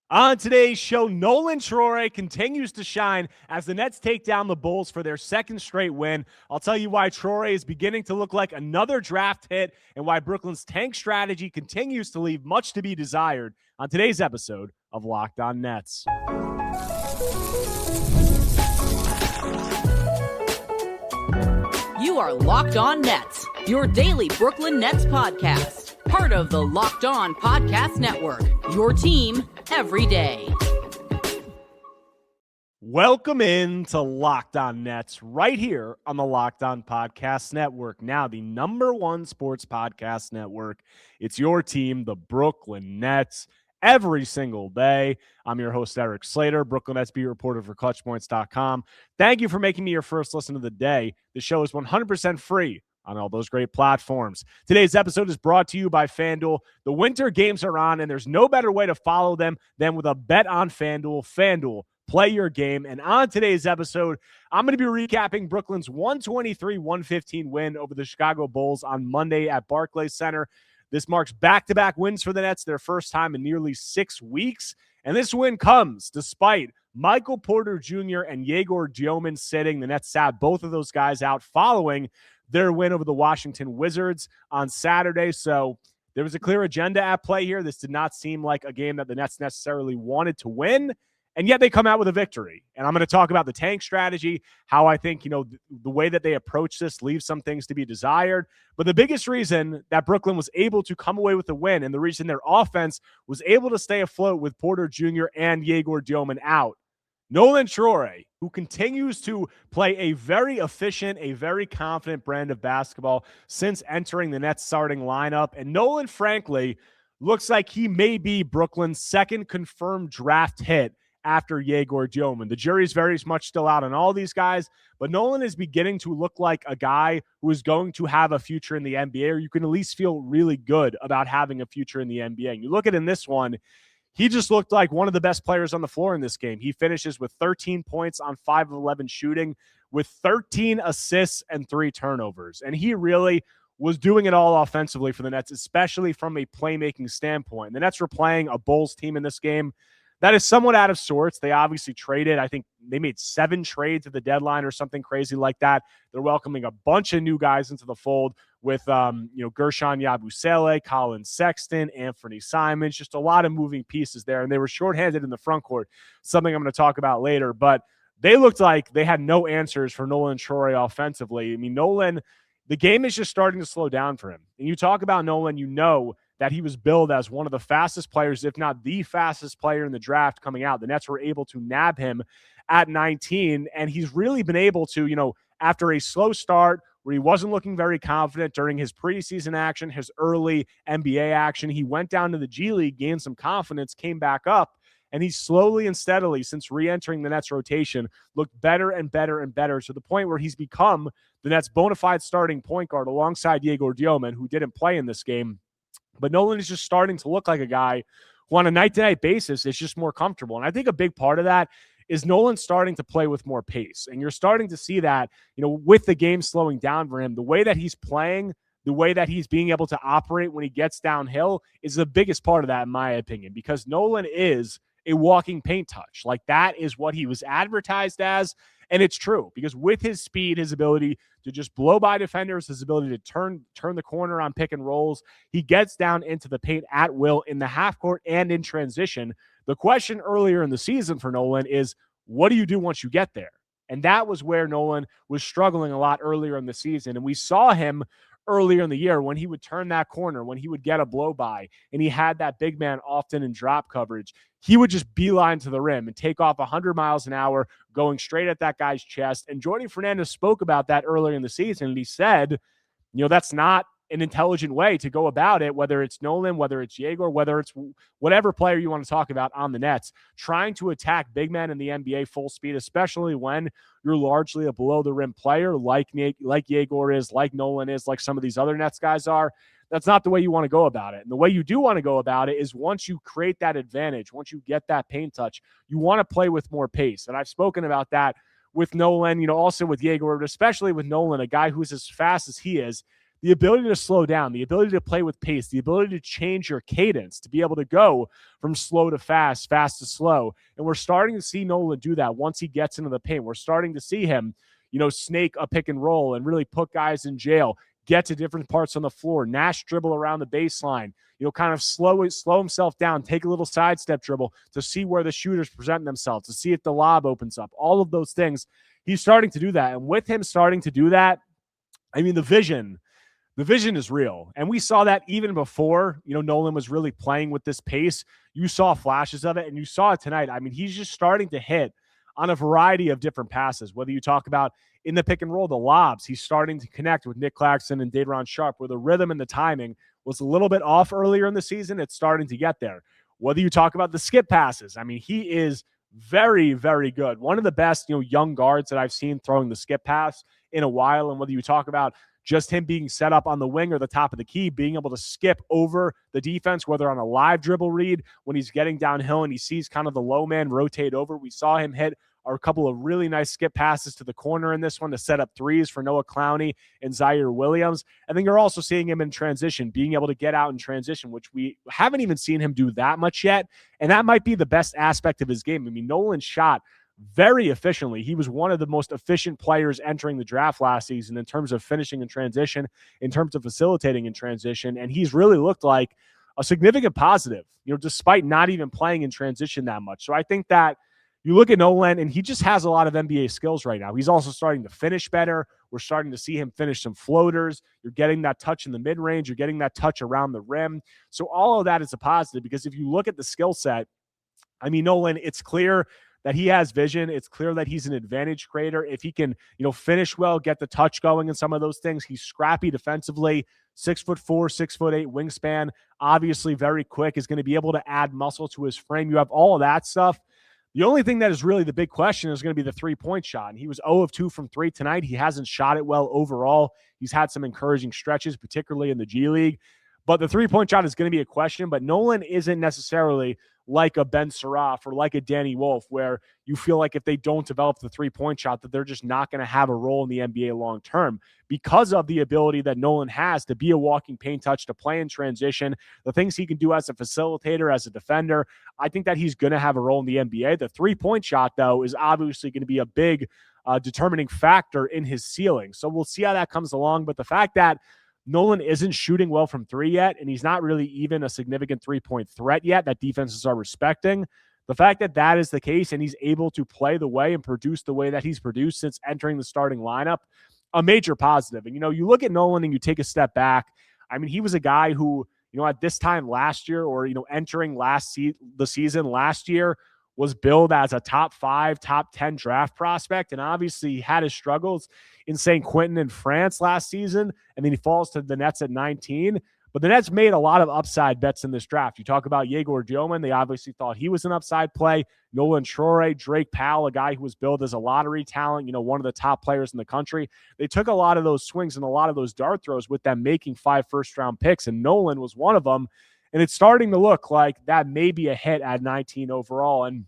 On today's show, Nolan Traore continues to shine as the Nets take down the Bulls for their second straight win. I'll tell you why Traore is beginning to look like another draft hit and why Brooklyn's tank strategy continues to leave much to be desired on today's episode of Locked On Nets. You are Locked On Nets, your daily Brooklyn Nets podcast. Part of the Locked On Podcast Network, your team every day. Welcome in to Locked On Nets right here on the Locked On Podcast Network. Now, the number one sports podcast network. It's your team, the Brooklyn Nets, every single day. I'm your host, Erik Slater, Brooklyn Nets beat reporter for ClutchPoints.com. Thank you for making me your first listen of the day. The show is 100% free on all those great platforms. Today's episode is brought to you by FanDuel. The winter games are on, and there's no better way to follow them than with a bet on FanDuel. FanDuel, play your game. And on today's episode, I'm going to be recapping Brooklyn's 123-115 win over the Chicago Bulls on Monday at Barclays Center. This marks back-to-back wins for the Nets, their first time in nearly 6 weeks. And this win comes despite Michael Porter Jr. and Yegor Dioman sitting. The Nets sat both of those guys out following their win over the Washington Wizards on Saturday. So there was a clear agenda at play here. This did not seem like a game that the Nets necessarily wanted to win, and yet they come out with a victory. And I'm going to talk about the tank strategy, how I think, the way that they approach this leaves some things to be desired. But the biggest reason that Brooklyn was able to come away with the win and the reason their offense was able to stay afloat with Porter Jr. and Yegor Dioman out, Nolan Traore, who continues to play a very efficient, a very confident brand of basketball since entering the Nets starting lineup. And Nolan, frankly, looks like he may be Brooklyn's second confirmed draft hit after Yegor Dioman. The jury's very much still out on all these guys, but Nolan is beginning to look like a guy who is going to have a future in the NBA, or you can at least feel really good about having a future in the NBA. And you look at in this one, he just looked like one of the best players on the floor in this game. He finishes with 13 points on 5 of 11 shooting, with 13 assists and 3 turnovers. And he really was doing it all offensively for the Nets, especially from a playmaking standpoint. The Nets were playing a Bulls team in this game that is somewhat out of sorts. They obviously traded. I think they made 7 trades at the deadline or something crazy like that. They're welcoming a bunch of new guys into the fold with, Gershon Yabusele, Colin Sexton, Anthony Simons, just a lot of moving pieces there. And they were shorthanded in the front court, something I'm going to talk about later. But they looked like they had no answers for Nolan Traore offensively. I mean, Nolan, the game is just starting to slow down for him. And you talk about Nolan, you know that he was billed as one of the fastest players, if not the fastest player in the draft coming out. The Nets were able to nab him at 19, and he's really been able to, after a slow start where he wasn't looking very confident during his preseason action, his early NBA action, he went down to the G League, gained some confidence, came back up, and he slowly and steadily, since re-entering the Nets rotation, looked better and better and better to the point where he's become the Nets' bona fide starting point guard alongside Yegor Dioman, who didn't play in this game. But Nolan is just starting to look like a guy who on a night-to-night basis is just more comfortable. And I think a big part of that is Nolan starting to play with more pace. And you're starting to see that, with the game slowing down for him, the way that he's playing, the way that he's being able to operate when he gets downhill is the biggest part of that, in my opinion, because Nolan is a walking paint touch. Like, that is what he was advertised as. And it's true, because with his speed, his ability to just blow by defenders, his ability to turn the corner on pick and rolls, he gets down into the paint at will in the half court and in transition. The question earlier in the season for Nolan is, what do you do once you get there? And that was where Nolan was struggling a lot earlier in the season. And we saw him earlier in the year when he would turn that corner, when he would get a blow by, and he had that big man often in drop coverage, he would just beeline to the rim and take off 100 miles an hour, going straight at that guy's chest. And Jordan Fernandez spoke about that earlier in the season, and he said, that's not an intelligent way to go about it, whether it's Nolan, whether it's Yegor, whether it's whatever player you want to talk about on the Nets, trying to attack big men in the NBA full speed, especially when you're largely a below-the-rim player like Yegor is, like Nolan is, like some of these other Nets guys are. That's not the way you want to go about it. And the way you do want to go about it is once you create that advantage, once you get that paint touch, you want to play with more pace. And I've spoken about that with Nolan, also with Yegor, but especially with Nolan, a guy who's as fast as he is. the ability to slow down, the ability to play with pace, the ability to change your cadence, to be able to go from slow to fast, fast to slow. And we're starting to see Nolan do that once he gets into the paint. We're starting to see him, snake a pick and roll and really put guys in jail, get to different parts on the floor, Nash dribble around the baseline, kind of slow himself down, take a little sidestep dribble to see where the shooters present themselves, to see if the lob opens up, all of those things. He's starting to do that. And with him starting to do that, the vision is real. And we saw that even before, Nolan was really playing with this pace. You saw flashes of it, and you saw it tonight. He's just starting to hit on a variety of different passes, whether you talk about in the pick and roll, the lobs, he's starting to connect with Nick Claxton and Daderon Sharp, where the rhythm and the timing was a little bit off earlier in the season. It's starting to get there. Whether you talk about the skip passes, he is very, very good. One of the best, young guards that I've seen throwing the skip pass in a while. And whether you talk about just him being set up on the wing or the top of the key, being able to skip over the defense, whether on a live dribble read when he's getting downhill and he sees kind of the low man rotate over. We saw him hit a couple of really nice skip passes to the corner in this one to set up threes for Noah Clowney and Zaire Williams. And then you're also seeing him in transition, being able to get out in transition, which we haven't even seen him do that much yet. And that might be the best aspect of his game. Nolan shot very efficiently. He was one of the most efficient players entering the draft last season in terms of finishing in transition, in terms of facilitating in transition. And he's really looked like a significant positive, despite not even playing in transition that much. So I think that you look at Nolan, and he just has a lot of NBA skills right now. He's also starting to finish better. We're starting to see him finish some floaters. You're getting that touch in the mid-range. You're getting that touch around the rim. So all of that is a positive, because if you look at the skill set, Nolan, it's clear that he has vision. It's clear that he's an advantage creator. If he can, finish well, get the touch going and some of those things, he's scrappy defensively, 6'4", 6'8" wingspan, obviously very quick, is going to be able to add muscle to his frame. You have all of that stuff. The only thing that is really the big question is going to be the three-point shot. And he was 0 of 2 from 3 tonight. He hasn't shot it well overall. He's had some encouraging stretches, particularly in the G League. But the three-point shot is going to be a question. But Nolan isn't necessarily like a Ben Suraf or like a Danny Wolf, where you feel like if they don't develop the three-point shot, that they're just not going to have a role in the NBA long-term, because of the ability that Nolan has to be a walking paint touch, to play in transition, the things he can do as a facilitator, as a defender. I think that he's going to have a role in the NBA. The three-point shot, though, is obviously going to be a big determining factor in his ceiling. So we'll see how that comes along. But the fact that Nolan isn't shooting well from 3 yet, and he's not really even a significant three-point threat yet that defenses are respecting. The fact that that is the case, and he's able to play the way and produce the way that he's produced since entering the starting lineup, a major positive. And, you look at Nolan and you take a step back. He was a guy who, at this time last year, or, entering the season last year, was billed as a top 5, top 10 draft prospect. And obviously he had his struggles in St. Quentin in France last season. And then he falls to the Nets at 19. But the Nets made a lot of upside bets in this draft. You talk about Yegor Dioman. They obviously thought he was an upside play. Nolan Traore, Drake Powell, a guy who was billed as a lottery talent, one of the top players in the country. They took a lot of those swings and a lot of those dart throws with them making 5 first-round picks, and Nolan was one of them. And it's starting to look like that may be a hit at 19 overall. And,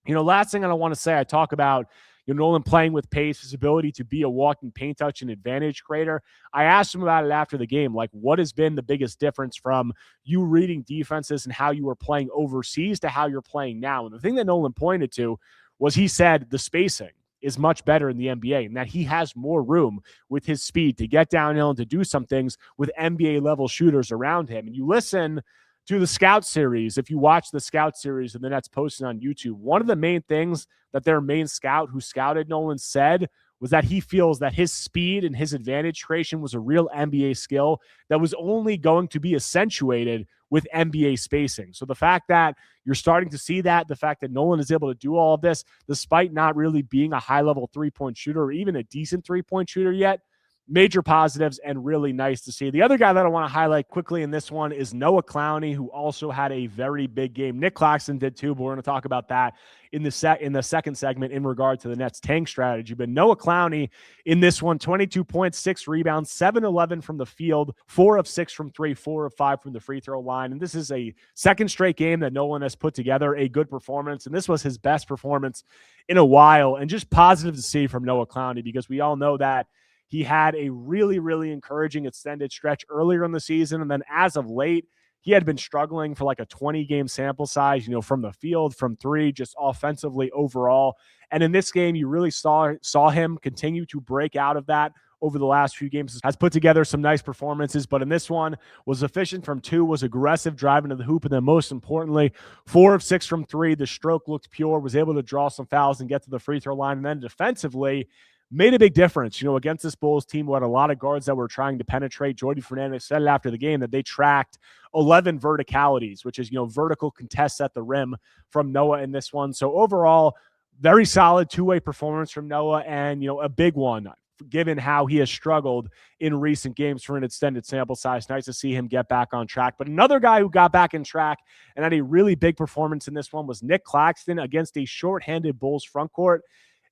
last thing I want to say, I talk about, Nolan playing with pace, his ability to be a walking paint touch and advantage creator. I asked him about it after the game, like, what has been the biggest difference from you reading defenses and how you were playing overseas to how you're playing now? And the thing that Nolan pointed to was, he said the spacing is much better in the NBA, and that he has more room with his speed to get downhill and to do some things with NBA level shooters around him. And you listen to the Scout series, if you watch the Scout series and then that's posted on YouTube, one of the main things that their main scout who scouted Nolan said was that he feels that his speed and his advantage creation was a real NBA skill that was only going to be accentuated with NBA spacing. So the fact that you're starting to see that, the fact that Nolan is able to do all of this, despite not really being a high-level three-point shooter or even a decent three-point shooter yet, major positives and really nice to see. The other guy that I want to highlight quickly in this one is Noah Clowney, who also had a very big game. Nick Claxton did too, but we're going to talk about that in the second segment in regard to the Nets tank strategy. But Noah Clowney in this one, 22 points, 6 rebounds, 7-11 from the field, 4 of 6 from 3, 4 of 5 from the free throw line. And this is a second straight game that Nolan has put together a good performance. And this was his best performance in a while. And just positive to see from Noah Clowney, because we all know that He had a really, really encouraging extended stretch earlier in the season. And then as of late, he had been struggling for like a 20-game sample size, from the field, from three, just offensively overall. And in this game, you really saw him continue to break out of that over the last few games. Has put together some nice performances, but in this one was efficient from two, was aggressive driving to the hoop, and then most importantly, 4 of 6 from three. The stroke looked pure, was able to draw some fouls and get to the free throw line. And then defensively, made a big difference, against this Bulls team who had a lot of guards that were trying to penetrate. Jordi Fernandez said it after the game that they tracked 11 verticalities, which is, vertical contests at the rim from Noah in this one. So overall, very solid two-way performance from Noah, and, a big one given how he has struggled in recent games for an extended sample size. Nice to see him get back on track. But another guy who got back in track and had a really big performance in this one was Nick Claxton against a shorthanded Bulls front court.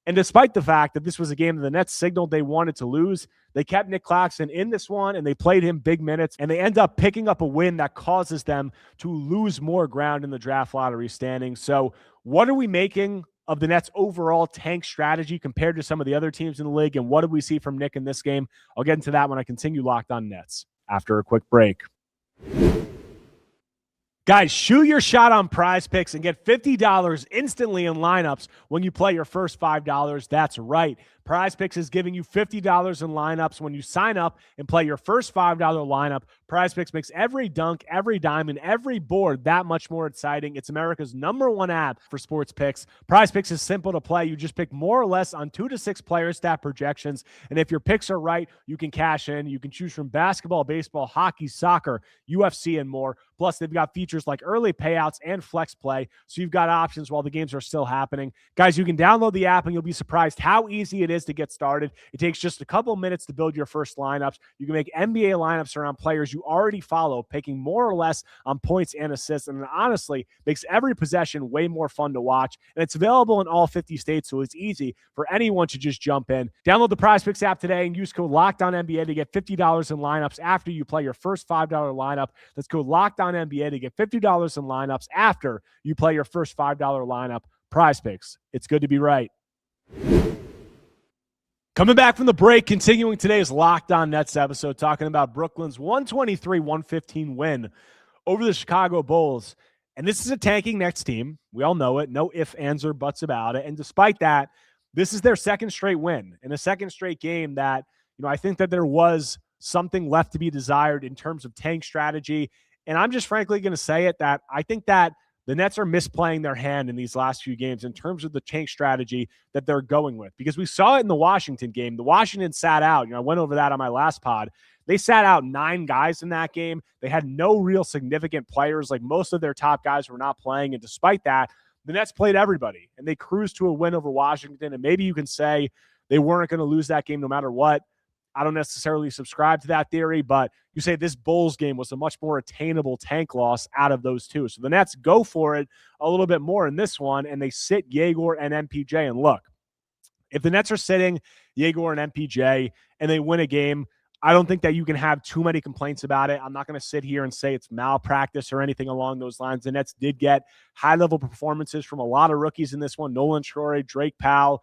And despite the fact that this was a game that the Nets signaled they wanted to lose, they kept Nick Claxton in this one, and they played him big minutes, and they end up picking up a win that causes them to lose more ground in the draft lottery standings. So what are we making of the Nets' overall tank strategy compared to some of the other teams in the league, and what did we see from Nick in this game? I'll get into that when I continue Locked On Nets after a quick break. Guys, shoot your shot on Prize Picks and get $50 instantly in lineups when you play your first $5. That's right. Prize Picks is giving you $50 in lineups when you sign up and play your first $5 lineup. Prize Picks makes every dunk, every dime, and every board that much more exciting. It's America's #1 app for sports picks. Prize Picks is simple to play. You just pick more or less on 2 to 6 player stat projections, and if your picks are right, you can cash in. You can choose from basketball, baseball, hockey, soccer, UFC, and more. Plus, they've got features like early payouts and flex play, so you've got options while the games are still happening. Guys, you can download the app, and you'll be surprised how easy it is to get started. It takes just a couple minutes to build your first lineups. You can make NBA lineups around players you already follow, picking more or less on points and assists, and it honestly makes every possession way more fun to watch. And it's available in all 50 states, so it's easy for anyone to just jump in. Download the PrizePicks app today and use code LOCKEDONNBA to get $50 in lineups after you play your first $5 lineup. That's code LOCKEDONNBA to get $50 in lineups after you play your first $5 lineup. PrizePicks. It's good to be right. Coming back from the break, continuing today's Locked On Nets episode, talking about Brooklyn's 123-115 win over the Chicago Bulls. And this is a tanking Nets team. We all know it. No ifs, ands, or buts about it. And despite that, this is their second straight win in a second straight game that, I think that there was something left to be desired in terms of tank strategy. And I'm just frankly going to say it that I think that the Nets are misplaying their hand in these last few games in terms of the tank strategy that they're going with. Because we saw it in the Washington game. The Washington sat out. I went over that on my last pod. They sat out 9 guys in that game. They had no real significant players. Like most of their top guys were not playing. And despite that, the Nets played everybody. And they cruised to a win over Washington. And maybe you can say they weren't going to lose that game no matter what. I don't necessarily subscribe to that theory, but you say this Bulls game was a much more attainable tank loss out of those two. So the Nets go for it a little bit more in this one, and they sit Yegor and MPJ. And look, if the Nets are sitting Yegor and MPJ and they win a game, I don't think that you can have too many complaints about it. I'm not going to sit here and say it's malpractice or anything along those lines. The Nets did get high-level performances from a lot of rookies in this one. Nolan Traore, Drake Powell,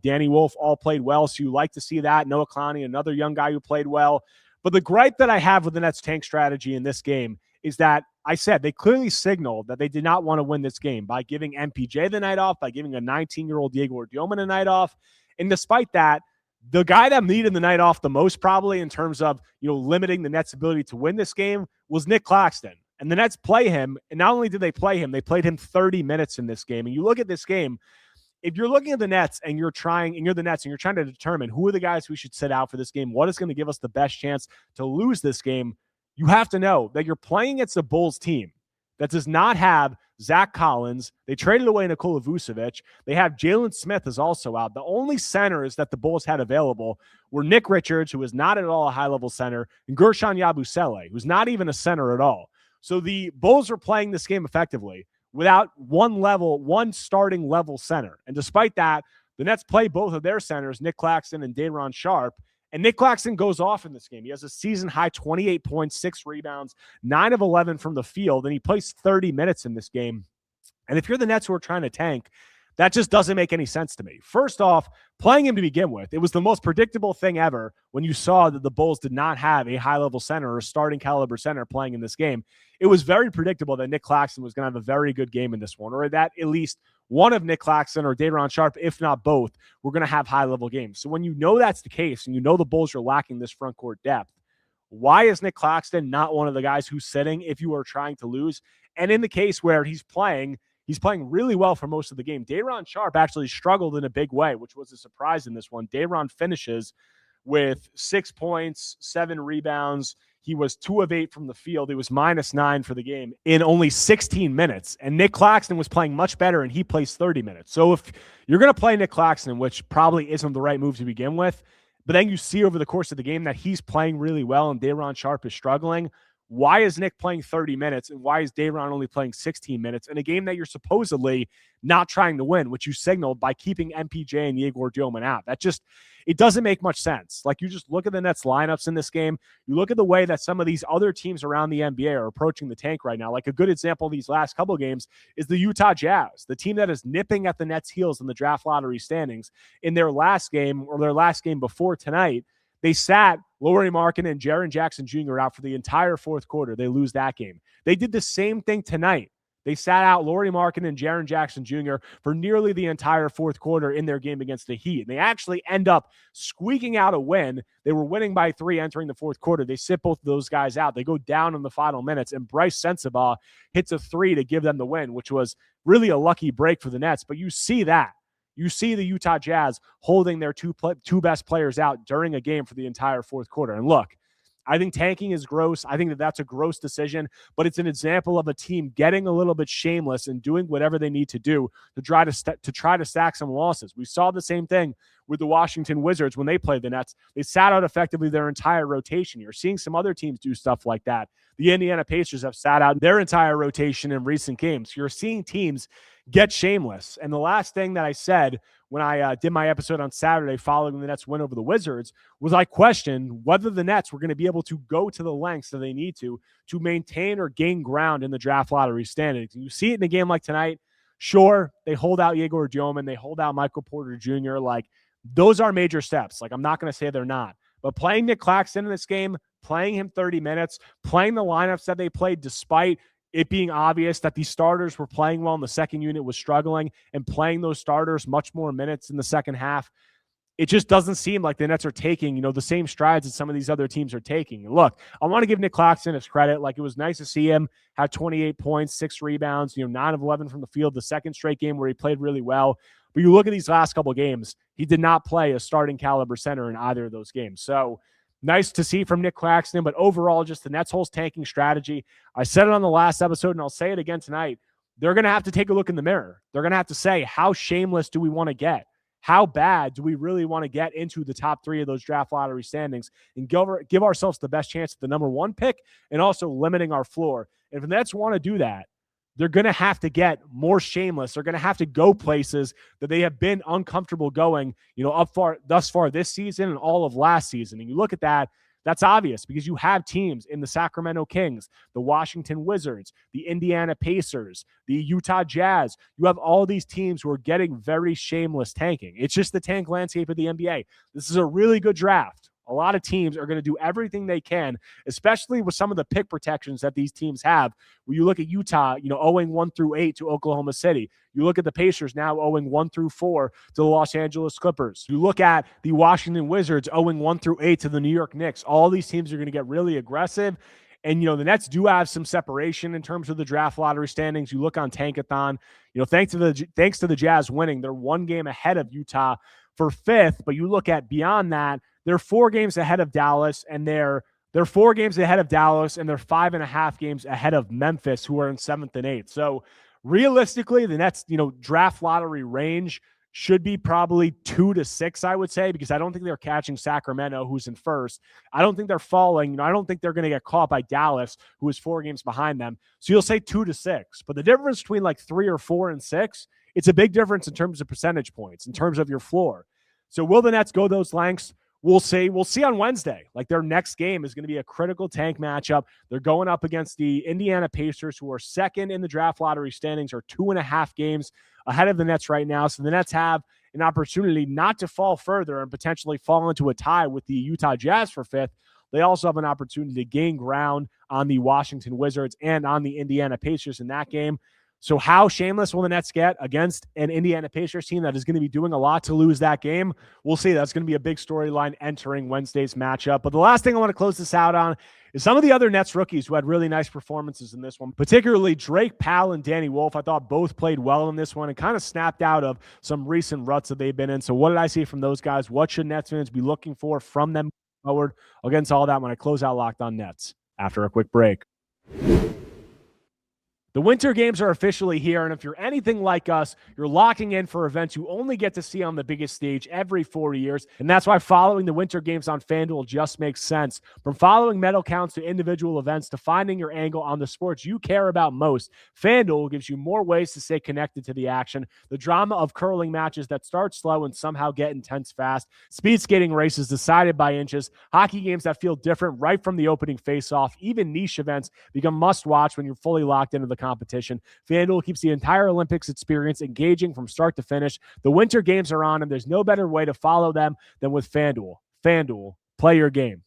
Danny Wolf all played well, so you like to see that. Noah Clowney, another young guy who played well. But the gripe that I have with the Nets' tank strategy in this game is that I said they clearly signaled that they did not want to win this game by giving MPJ the night off, by giving a 19-year-old Yegor Dioman a night off. And despite that, the guy that needed the night off the most probably in terms of limiting the Nets' ability to win this game was Nick Claxton. And the Nets play him, and not only did they play him, they played him 30 minutes in this game. And you look at this game, if you're looking at the Nets and you're the Nets and you're trying to determine who are the guys we should sit out for this game, what is going to give us the best chance to lose this game, you have to know that you're playing against a Bulls team that does not have Zach Collins. They traded away Nikola Vucevic. They have Jalen Smith is also out. The only centers that the Bulls had available were Nick Richards, who is not at all a high-level center, and Guerschon Yabusele, who's not even a center at all. So the Bulls are playing this game effectively without one starting level center. And despite that, the Nets play both of their centers, Nick Claxton and Day'Ron Sharpe. And Nick Claxton goes off in this game. He has a season-high 28 points, 6 rebounds, 9 of 11 from the field, and he plays 30 minutes in this game. And if you're the Nets who are trying to tank, That just doesn't make any sense to me. First off, playing him to begin with, it was the most predictable thing ever when you saw that the Bulls did not have a high-level center or starting caliber center playing in this game. It was very predictable that Nick Claxton was going to have a very good game in this one, or that at least one of Nick Claxton or Day'Ron Sharpe, if not both, were going to have high-level games. So when you know that's the case and you know the Bulls are lacking this front court depth, why is Nick Claxton not one of the guys who's sitting if you are trying to lose? And in the case where he's playing really well for most of the game. Day'Ron Sharpe actually struggled in a big way, which was a surprise in this one. Day'Ron finishes with 6 points, 7 rebounds. He was 2 of 8 from the field. He was -9 for the game in only 16 minutes. And Nick Claxton was playing much better, and he plays 30 minutes. So if you're going to play Nick Claxton, which probably isn't the right move to begin with, but then you see over the course of the game that he's playing really well and Day'Ron Sharpe is struggling, why is Nick playing 30 minutes and why is Day'Ron only playing 16 minutes in a game that you're supposedly not trying to win, which you signaled by keeping MPJ and Yegor Dioman out? It doesn't make much sense. Like, you just look at the Nets lineups in this game. You look at the way that some of these other teams around the NBA are approaching the tank right now. Like, a good example of these last couple of games is the Utah Jazz, the team that is nipping at the Nets' heels in the draft lottery standings. In their last game, or their last game before tonight, they sat Lauri Markkanen and Jaren Jackson Jr. out for the entire fourth quarter. They lose that game. They did the same thing tonight. They sat out Lauri Markkanen and Jaren Jackson Jr. for nearly the entire fourth quarter in their game against the Heat. And they actually end up squeaking out a win. They were winning by 3 entering the fourth quarter. They sit both of those guys out. They go down in the final minutes, and Bryce Sensabaugh hits a 3 to give them the win, which was really a lucky break for the Nets. But you see that. You see the Utah Jazz holding their two best players out during a game for the entire fourth quarter. And look, I think tanking is gross. I think that that's a gross decision, but it's an example of a team getting a little bit shameless and doing whatever they need to do to try to stack some losses. We saw the same thing with the Washington Wizards when they played the Nets. They sat out effectively their entire rotation. You're seeing some other teams do stuff like that. The Indiana Pacers have sat out their entire rotation in recent games. You're seeing teams get shameless. And the last thing that I said when I did my episode on Saturday following the Nets win over the Wizards was I questioned whether the Nets were going to be able to go to the lengths that they need to maintain or gain ground in the draft lottery standings. And you see it in a game like tonight. Sure, they hold out Yegor Dioman, they hold out Michael Porter Jr. Like, those are major steps. Like, I'm not going to say they're not. But playing Nick Claxton in this game, playing him 30 minutes, playing the lineups that they played despite it being obvious that the starters were playing well and the second unit was struggling, and playing those starters much more minutes in the second half, it just doesn't seem like the Nets are taking, the same strides that some of these other teams are taking. And look, I want to give Nick Claxton his credit. Like, it was nice to see him have 28 points, 6 rebounds, 9 of 11 from the field, the second straight game where he played really well. But you look at these last couple of games, he did not play a starting caliber center in either of those games. So nice to see from Nick Claxton, but overall, just the Nets' whole tanking strategy. I said it on the last episode, and I'll say it again tonight. They're going to have to take a look in the mirror. They're going to have to say, how shameless do we want to get? How bad do we really want to get into the top 3 of those draft lottery standings and give ourselves the best chance at the number 1 pick, and also limiting our floor? And if the Nets want to do that, they're going to have to get more shameless. They're going to have to go places that they have been uncomfortable going, thus far this season and all of last season. And you look at that, that's obvious because you have teams in the Sacramento Kings, the Washington Wizards, the Indiana Pacers, the Utah Jazz. You have all these teams who are getting very shameless tanking. It's just the tank landscape of the NBA. This is a really good draft. A lot of teams are going to do everything they can, especially with some of the pick protections that these teams have. When you look at Utah, owing 1-8 to Oklahoma City. You look at the Pacers now owing 1-4 to the Los Angeles Clippers. You look at the Washington Wizards owing 1-8 to the New York Knicks. All these teams are going to get really aggressive. And, the Nets do have some separation in terms of the draft lottery standings. You look on Tankathon, thanks to the Jazz winning, they're 1 game ahead of Utah for 5th. But you look at beyond that, they're 4 games ahead of Dallas, and they're 4 games ahead of Dallas, and they're 5.5 games ahead of Memphis, who are in 7th and 8th. So realistically, the Nets, draft lottery range should be probably 2 to 6, I would say, because I don't think they're catching Sacramento, who's in 1st. I don't think they're falling. I don't think they're going to get caught by Dallas, who is 4 games behind them. So you'll say 2 to 6. But the difference between like 3 or 4 and 6, it's a big difference in terms of percentage points, in terms of your floor. So will the Nets go those lengths? we'll see on Wednesday. Like, their next game is going to be a critical tank matchup. They're going up against the Indiana Pacers, who are second in the draft lottery standings, or 2.5 games ahead of the Nets right now. So the Nets have an opportunity not to fall further and potentially fall into a tie with the Utah Jazz for fifth. They also have an opportunity to gain ground on the Washington Wizards and on the Indiana Pacers in that game. So how shameless will the Nets get against an Indiana Pacers team that is going to be doing a lot to lose that game? We'll see. That's going to be a big storyline entering Wednesday's matchup. But the last thing I want to close this out on is some of the other Nets rookies who had really nice performances in this one, particularly Drake Powell and Danny Wolf. I thought both played well in this one and kind of snapped out of some recent ruts that they've been in. So what did I see from those guys? What should Nets fans be looking for from them forward? Against all that when I close out Locked On Nets after a quick break. The winter games are officially here, and if you're anything like us, you're locking in for events you only get to see on the biggest stage every 4 years, and that's why following the winter games on FanDuel just makes sense. From following medal counts to individual events to finding your angle on the sports you care about most, FanDuel gives you more ways to stay connected to the action. The drama of curling matches that start slow and somehow get intense fast, speed skating races decided by inches, hockey games that feel different right from the opening face-off, even niche events become must-watch when you're fully locked into the competition. FanDuel keeps the entire Olympics experience engaging from start to finish. The winter games are on, and there's no better way to follow them than with FanDuel. FanDuel, play your game.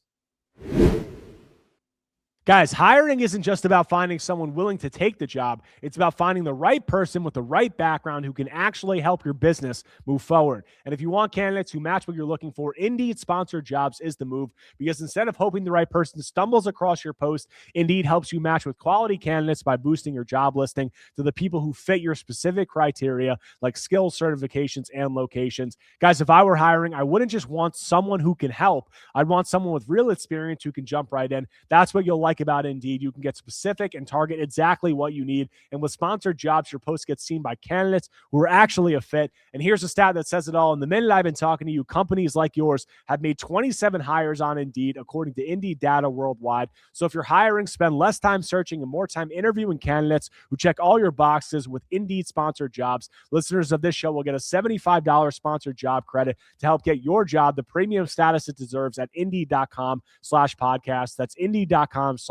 Guys, hiring isn't just about finding someone willing to take the job. It's about finding the right person with the right background who can actually help your business move forward. And if you want candidates who match what you're looking for, Indeed Sponsored Jobs is the move, because instead of hoping the right person stumbles across your post, Indeed helps you match with quality candidates by boosting your job listing to the people who fit your specific criteria, like skills, certifications, and locations. Guys, if I were hiring, I wouldn't just want someone who can help. I'd want someone with real experience who can jump right in. That's what you'll like about Indeed. You can get specific and target exactly what you need. And with Sponsored Jobs, your post gets seen by candidates who are actually a fit. And here's a stat that says it all. In the minute I've been talking to you, companies like yours have made 27 hires on Indeed, according to Indeed data worldwide. So if you're hiring, spend less time searching and more time interviewing candidates who check all your boxes with Indeed Sponsored Jobs. Listeners of this show will get a $75 sponsored job credit to help get your job the premium status it deserves at Indeed.com/podcast. That's Indeed.com/podcast.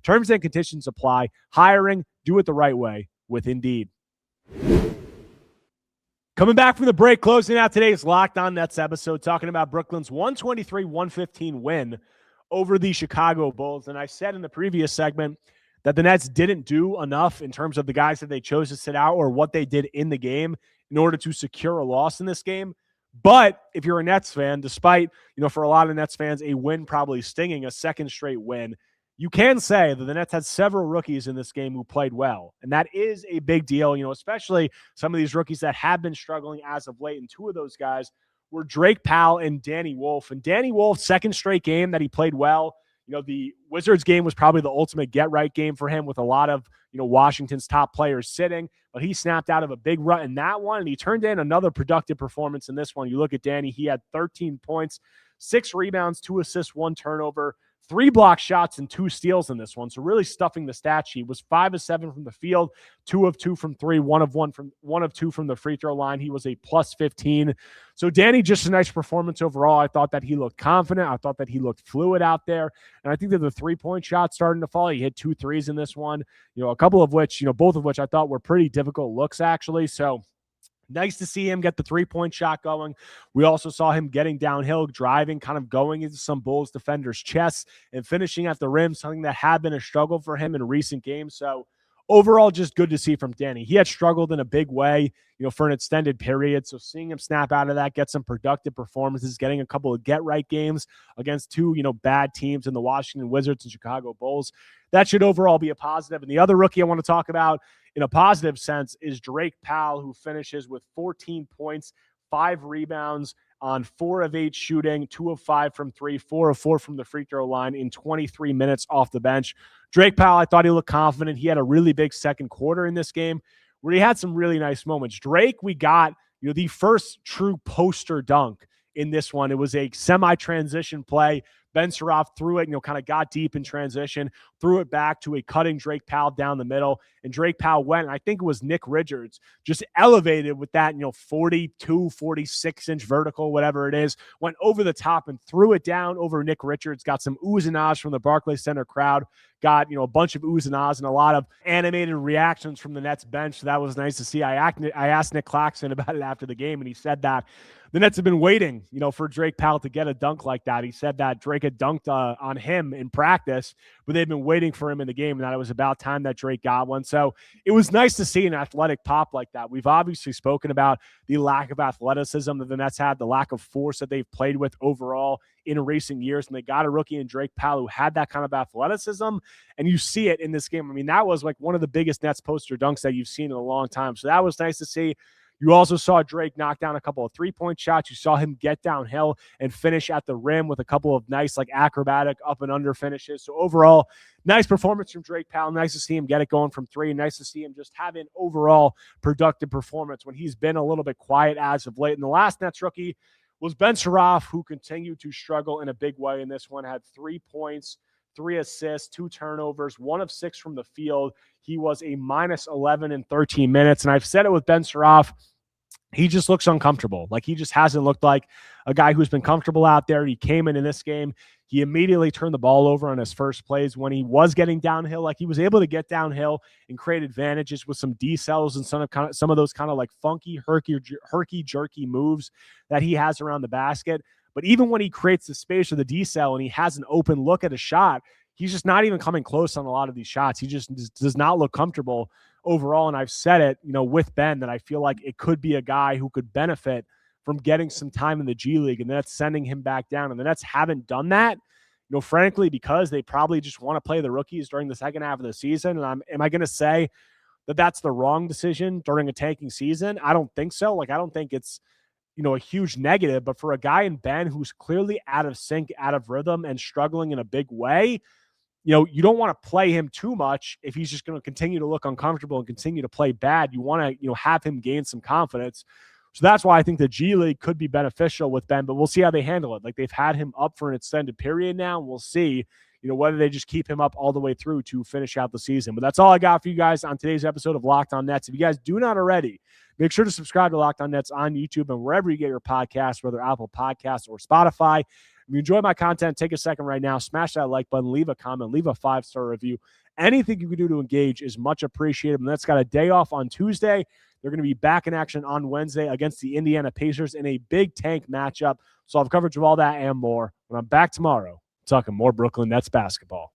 Terms and conditions apply. Hiring, do it the right way with Indeed. Coming back from the break, closing out today's Locked On Nets episode, talking about Brooklyn's 123-115 win over the Chicago Bulls. And I said in the previous segment that the Nets didn't do enough in terms of the guys that they chose to sit out or what they did in the game in order to secure a loss in this game. But if you're a Nets fan, despite, for a lot of Nets fans, a win probably stinging, a second straight win, you can say that the Nets had several rookies in this game who played well. And that is a big deal, especially some of these rookies that have been struggling as of late. And two of those guys were Drake Powell and Danny Wolf. And Danny Wolf, second straight game that he played well. The Wizards game was probably the ultimate get-right game for him with a lot of, Washington's top players sitting. But he snapped out of a big rut in that one, and he turned in another productive performance in this one. You look at Danny, he had 13 points, 6 rebounds, 2 assists, 1 turnover, 3 block shots, and 2 steals in this one. So really stuffing the stat sheet. Was 5 of 7 from the field, 2 of 2 from 3, 1 of 2 from the free throw line. He was a plus 15. So Danny, just a nice performance overall. I thought that he looked confident. I thought that he looked fluid out there. And I think that the 3-point shot starting to fall. He hit 2 threes in this one, a couple of which, both of which I thought were pretty difficult looks actually. So nice to see him get the 3-point shot going. We also saw him getting downhill, driving, kind of going into some Bulls defenders' chests and finishing at the rim, something that had been a struggle for him in recent games. So overall, just good to see from Danny. He had struggled in a big way, for an extended period. So seeing him snap out of that, get some productive performances, getting a couple of get-right games against 2, bad teams in the Washington Wizards and Chicago Bulls, that should overall be a positive. And the other rookie I want to talk about in a positive sense is Drake Powell, who finishes with 14 points, 5 rebounds on 4 of 8 shooting, 2 of 5 from 3, 4 of 4 from the free throw line in 23 minutes off the bench. Drake Powell, I thought he looked confident. He had a really big second quarter in this game where he had some really nice moments. Drake, we got, the first true poster dunk in this one. It was a semi-transition play. Ben Surratt threw it, kind of got deep in transition, threw it back to a cutting Drake Powell down the middle, and Drake Powell went, and I think it was Nick Richards, just elevated with that, 42, 46-inch vertical, whatever it is, went over the top and threw it down over Nick Richards, got some oohs and ahs from the Barclays Center crowd, got, a bunch of oohs and ahs and a lot of animated reactions from the Nets bench. So that was nice to see. I asked Nick Claxton about it after the game, and he said that the Nets have been waiting, for Drake Powell to get a dunk like that. He said that Drake had dunked on him in practice, but they've been waiting for him in the game, and that it was about time that Drake got one. So it was nice to see an athletic pop like that. We've obviously spoken about the lack of athleticism that the Nets had, the lack of force that they've played with overall in recent years, and they got a rookie in Drake Powell who had that kind of athleticism, and you see it in this game. I mean, that was like one of the biggest Nets poster dunks that you've seen in a long time. So that was nice to see. You also saw Drake knock down a couple of three-point shots. You saw him get downhill and finish at the rim with a couple of nice, acrobatic up and under finishes. So overall, nice performance from Drake Powell. Nice to see him get it going from three. Nice to see him just have an overall productive performance when he's been a little bit quiet as of late. And the last Nets rookie was Ben Suraf, who continued to struggle in a big way in this one. Had 3 points, 3 assists, 2 turnovers, 1 of 6 from the field. He was a minus 11 in 13 minutes. And I've said it with Ben Suraf, he just looks uncomfortable. He just hasn't looked like a guy who's been comfortable out there. He came in this game. He immediately turned the ball over on his first plays when he was getting downhill. He was able to get downhill and create advantages with some decels and some of those funky, herky-jerky moves that he has around the basket. But even when he creates the space for the decel and he has an open look at a shot, he's just not even coming close on a lot of these shots. He just does not look comfortable overall. And I've said it, with Ben, that I feel like it could be a guy who could benefit from getting some time in the G League, and that's sending him back down. And the Nets haven't done that, frankly, because they probably just want to play the rookies during the second half of the season. And am I going to say that that's the wrong decision during a tanking season? I don't think so. I don't think it's, a huge negative, but for a guy in Ben who's clearly out of sync, out of rhythm, and struggling in a big way, you don't want to play him too much if he's just going to continue to look uncomfortable and continue to play bad. You want to, have him gain some confidence. So that's why I think the G League could be beneficial with Ben, but we'll see how they handle it. They've had him up for an extended period now, and we'll see, whether they just keep him up all the way through to finish out the season. But that's all I got for you guys on today's episode of Locked On Nets. If you guys do not already, make sure to subscribe to Locked On Nets on YouTube and wherever you get your podcasts, whether Apple Podcasts or Spotify. If you enjoy my content, take a second right now, smash that like button, leave a comment, leave a 5-star review. Anything you can do to engage is much appreciated. And that's got a day off on Tuesday. They're going to be back in action on Wednesday against the Indiana Pacers in a big tank matchup. So I'll have coverage of all that and more when I'm back tomorrow talking more Brooklyn Nets basketball.